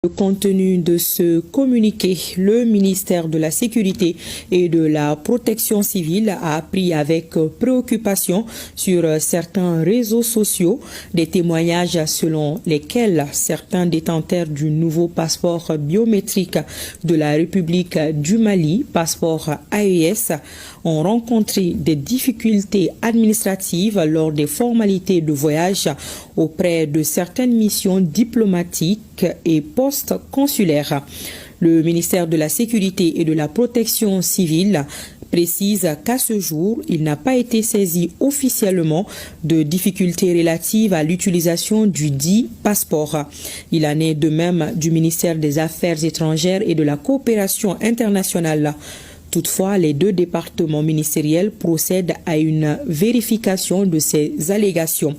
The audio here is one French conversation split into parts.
Le contenu de ce communiqué, le ministère de la Sécurité et de la Protection civile a appris avec préoccupation sur certains réseaux sociaux des témoignages selon lesquels certains détenteurs du nouveau passeport biométrique de la République du Mali, passeport AES, ont rencontré des difficultés administratives lors des formalités de voyage auprès de certaines missions diplomatiques et post-consulaires. Le ministère de la Sécurité et de la Protection civile précise qu'à ce jour, il n'a pas été saisi officiellement de difficultés relatives à l'utilisation du dit passeport. Il en est de même du ministère des Affaires étrangères et de la coopération internationale. Toutefois, les deux départements ministériels procèdent à une vérification de ces allégations.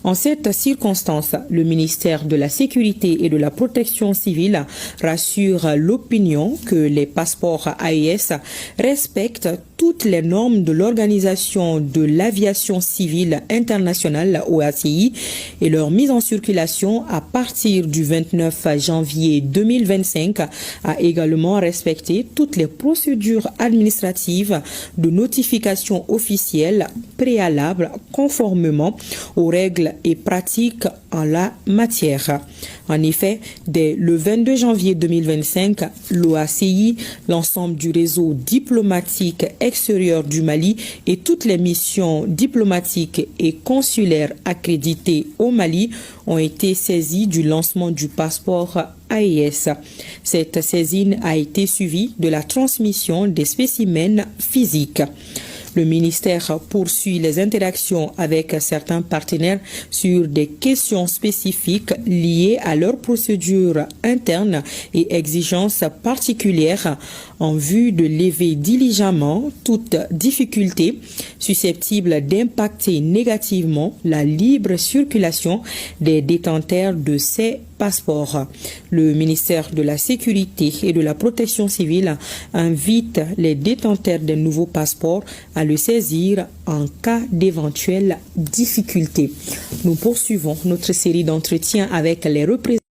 En cette circonstance, le ministère de la Sécurité et de la Protection civile rassure l'opinion que les passeports AES respectent toutes les normes de l'Organisation de l'aviation civile internationale OACI et leur mise en circulation à partir du 29 janvier 2025 a également respecté toutes les procédures administratives de notification officielle préalables conformément aux règles et pratiques en la matière. En effet, dès le 22 janvier 2025, l'OACI, l'ensemble du réseau diplomatique extérieur du Mali et toutes les missions diplomatiques et consulaires accréditées au Mali ont été saisies du lancement du passeport AES. Cette saisine a été suivie de la transmission des spécimens physiques. Le ministère poursuit les interactions avec certains partenaires sur des questions spécifiques liées à leurs procédures internes et exigences particulières en vue de lever diligemment toute difficulté susceptible d'impacter négativement la libre circulation des détenteurs de ces passeports. Le ministère de la Sécurité et de la Protection civile invite les détenteurs des nouveaux passeports à le saisir en cas d'éventuelles difficultés. Nous poursuivons notre série d'entretiens avec les représentants